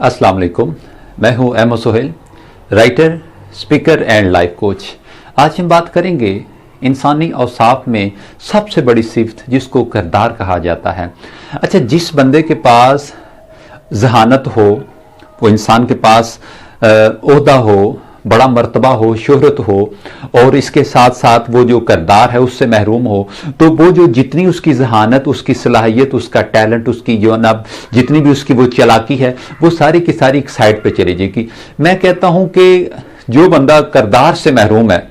अस्सलाम वालेकुम। मैं हूं Ahmed Sohail, writer, speaker and life coach. आज हम बात करेंगे इंसानी औसाफ में सबसे बड़ी सिफ्त जिसको किरदार कहा जाता है। अच्छा, जिस बंदे के पास जहानत हो, वो इंसान के पास ओहदा हो, बड़ा मर्तबा हो, शोहरत हो, और इसके साथ साथ वो जो किरदार है उससे महरूम हो, तो वो जो जितनी उसकी जहानत, उसकी सलाहियत, उसका टैलेंट, उसकी जो ना जितनी भी उसकी वो चालाकी है, वो सारी की सारी एक साइड पे चली जाएगी। मैं कहता हूं कि जो बंदा किरदार से महरूम है,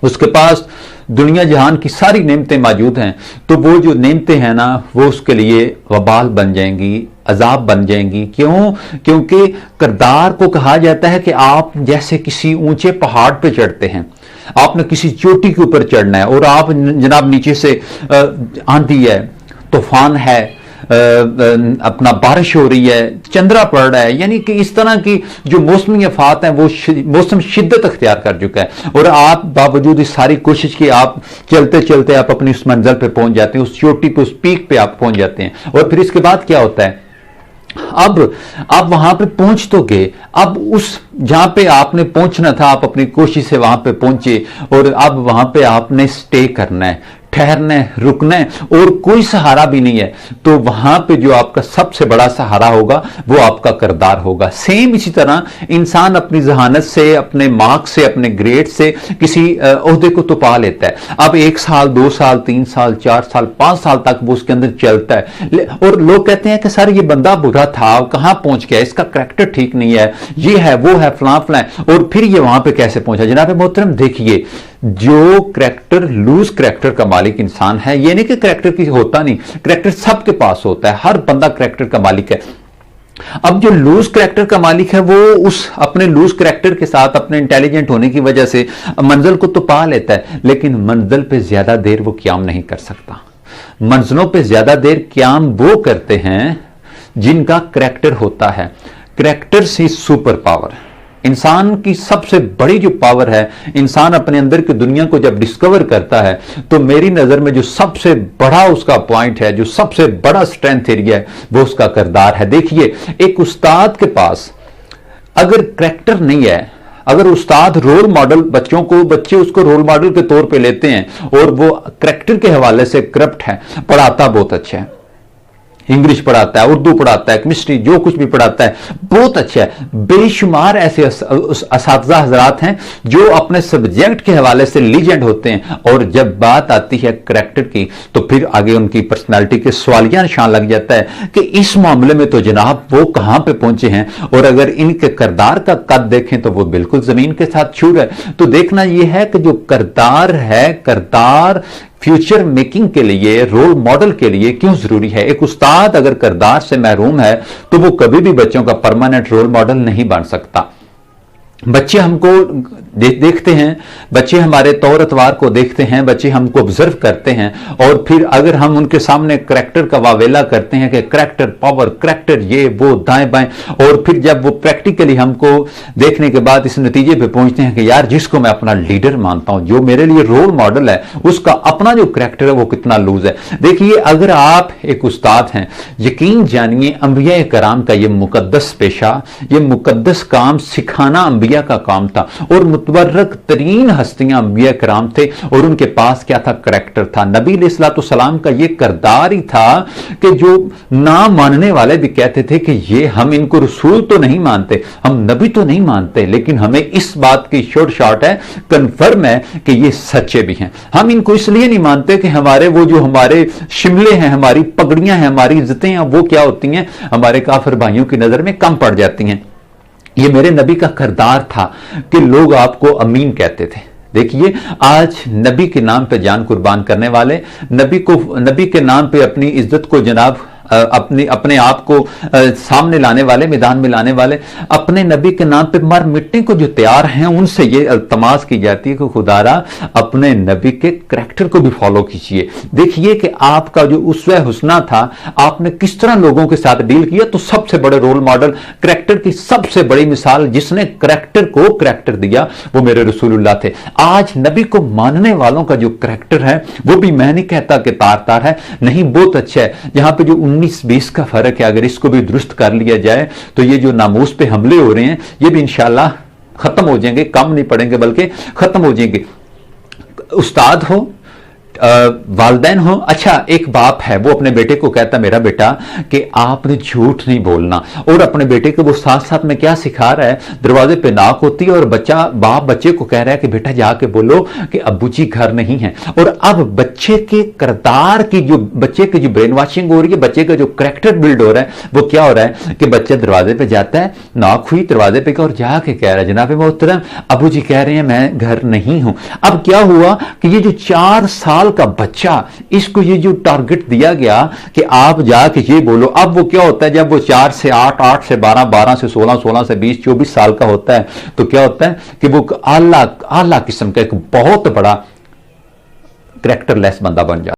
उसके पास दुनिया जहान की सारी नेमतें मौजूद हैं, तो वो जो नेमतें हैं ना, वो उसके लिए वबाल बन जाएंगी, अजाब बन जाएंगी। क्यों? क्योंकि किरदार को कहा जाता है कि आप जैसे किसी ऊंचे पहाड़ पे चढ़ते हैं, आपने किसी चोटी के ऊपर चढ़ना है और आप जनाब नीचे से आंधी है, तूफान है, अपना बारिश हो रही है, चंद्रा पड़ रहा है, यानी कि इस तरह की जो मौसमी आफात हैं, वो मौसम शिद्दत अख्तियार कर चुका है, और आप बावजूद इस सारी कोशिश की आप चलते चलते आप अपनी उस मंजिल पे पहुंच जाते हैं, उस चोटी पे, उस पीक पे आप पहुंच जाते हैं। और फिर इसके बाद क्या होता है? अब आप वहां पे पहुंच तो गए, अब उस जहां पे आपने पहुंचना था, आप अपनी कोशिश से वहां पे पहुंचे, और अब वहां पे आपने स्टे करना है, ठहरना है, रुकना है, और कोई सहारा भी नहीं है। तो वहां पे जो आपका सबसे बड़ा सहारा होगा वो आपका किरदार होगा। सेम इसी तरह इंसान अपनी जहानत से, अपने मार्क्स से, अपने ग्रेड से किसी ओहदे को तो पा लेता है। अब 1 साल, 2 साल, 3 साल, 4 साल, 5 साल तक वो उसके अंदर चलता है, और लोग कहते हैं कि सर ये बंदा बुरा था, कहां पहुंच गया, इसका करैक्टर ठीक नहीं है, ये है, वो है, फलां फलां, और फिर ये वहां पे कैसे पहुंचा। जनाब मोहतरम, देखिए, जो करैक्टर, लूज करैक्टर का मालिक इंसान है, ये नहीं कि करैक्टर की होता नहीं, करैक्टर सबके पास होता है, हर बंदा करैक्टर का मालिक है। अब जो लूज करैक्टर का मालिक है, वो उस अपने लूज करैक्टर के साथ, अपने इंटेलिजेंट होने की वजह से मंजिल को तो पा लेता है, लेकिन मंजिल पे ज्यादा देर वो क्याम नहीं कर सकता। मंजिलों पे ज्यादा देर क्याम वो करते हैं जिनका करैक्टर होता है। करैक्टर से सुपर पावर, इंसान की सबसे बड़ी जो पावर है, इंसान अपने अंदर की दुनिया को जब डिस्कवर करता है, तो मेरी नजर में जो सबसे बड़ा उसका पॉइंट है, जो सबसे बड़ा स्ट्रेंथ एरिया है, वो उसका किरदार है। देखिए, एक उस्ताद के पास अगर करैक्टर नहीं है, अगर उस्ताद रोल मॉडल बच्चों को, बच्चे उसको रोल मॉडल के तौर पे लेते हैं, और वो करैक्टर के हवाले से करप्ट है, पढ़ाता बहुत अच्छा है, इंग्लिश पढ़ाता है, उर्दू पढ़ाता है, केमिस्ट्री, जो कुछ भी पढ़ाता है बहुत अच्छा है, बेशुमार ऐसे असातिज़ा हजरात हैं जो अपने सब्जेक्ट के हवाले से लीजेंड होते हैं, और जब बात आती है करैक्टर की, तो फिर आगे उनकी पर्सनालिटी के सवालिया निशान लग जाता है कि इस मामले में तो जनाब वो कहां पे पहुंचे हैं। और अगर इनके किरदार का कद देखें तो वो बिल्कुल जमीन के साथ छू रहा है। तो देखना यह है कि जो किरदार है, किरदार फ्यूचर मेकिंग के लिए, रोल मॉडल के लिए क्यों जरूरी है। एक उस्ताद अगर किरदार से महरूम है, तो वो कभी भी बच्चों का परमानेंट रोल मॉडल नहीं बन सकता। बच्चे हमको देखते हैं, बच्चे हमारे तौर अतवार को देखते हैं, बच्चे हमको ऑब्जर्व करते हैं, और फिर अगर हम उनके सामने करैक्टर का वावेला करते हैं कि करैक्टर पावर, करैक्टर ये वो, दाएं बाएं, और फिर जब वो प्रैक्टिकली हमको देखने के बाद इस नतीजे पे पहुंचते हैं कि यार, जिसको मैं अपना लीडर मानता हूं, जो मेरे लिए रोल मॉडल है, उसका अपना जो करैक्टर है वो कितना लूज है। देखिए, अगर आप एक उस्ताद हैं, यकीन जानिए अंबिया कराम का ये मुकद्दस पेशा, ये मुकद्दस काम सिखाना अंबिया का काम था, और मुतबर्रक तरीन हस्तियां अंबिया कराम थे, और उनके पास क्या था? करैक्टर था। नबी अलैहिस्सलाम का ये किरदार ही था कि जो ना मानने वाले भी कहते थे कि ये हम इनको रसूल तो नहीं मानते, हम नबी तो नहीं मानते, लेकिन हमें इस बात की श्योर शॉट है, कंफर्म है कि ये सच्चे भी हैं। हम इनको इसलिए नहीं मानते कि हमारे वो जो हमारे शिमले हैं, हमारी पगड़ियां हैं, हमारी इज्जतें हैं, वो क्या होती हैं, हमारे काफिर भाइयों की नजर में कम पड़ जाती हैं। ये मेरे नबी का किरदार था कि लोग आपको अमीन कहते थे। देखिए, आज नबी के नाम पे जान कुर्बान करने वाले, नबी के नाम पे अपनी इज्जत को जनाब अपने आप को सामने लाने वाले, मैदान में लाने वाले, अपने नबी के नाम पे मर मिटने को जो तैयार हैं, उनसे ये अल्तमास की जाती है कि खुदारा अपने नबी के करैक्टर को भी फॉलो कीजिए। देखिए कि आपका जो उसवे हुस्ना था, आपने किस तरह लोगों के साथ डील किया। तो सबसे बड़े रोल मॉडल, करैक्टर की सबसे बड़ी मिसाल, जिसने करैक्टर को करैक्टर दिया, वो मेरे रसूलुल्लाह थे। आज नबी को मानने वालों का जो करैक्टर है, वो भी मैं नहीं कहता कि तार तार है, नहीं, बहुत अच्छा है। जहां पे जो 19-20 का फर्क है, अगर इसको भी दुरुस्त कर लिया जाए तो ये जो नामूस पे हमले हो रहे हैं ये भी इंशाल्लाह खत्म हो जाएंगे, कम नहीं पड़ेंगे बल्कि खत्म हो जाएंगे। उस्ताद हो, वालदैन हो। अच्छा, एक बाप है वो अपने बेटे को कहता, मेरा बेटा कि आपने झूठ नहीं बोलना, और अपने बेटे को वो साथ साथ में क्या सिखा रहा है, दरवाजे पे नाक होती है और बाप बच्चे को कह रहा है कि बेटा जाके बोलो कि अब्बू जी घर नहीं है। और अब बच्चे के किरदार की बच्चे की जो ब्रेन वॉशिंग हो रही है, बच्चे का जो कैरेक्टर बिल्ड हो रहा है, वो क्या हो रहा है कि बच्चा दरवाजे पे जाता है, नाक हुई दरवाजे पे और जाके कह रहा है जनाब मोहतरम अब्बू जी कह रहे हैं मैं घर नहीं हूं। अब क्या हुआ कि ये जो 4 साल का बच्चा, इसको ये जो टारगेट दिया गया कि आप जाके ये बोलो, अब वो क्या होता है जब वो 4 से 8, 8 से 12, 12 से 16, 16 से 20, 24 साल का होता है तो क्या होता है कि वो आला किस्म का एक बहुत बड़ा कैरेक्टरलेस बंदा बन जाता है।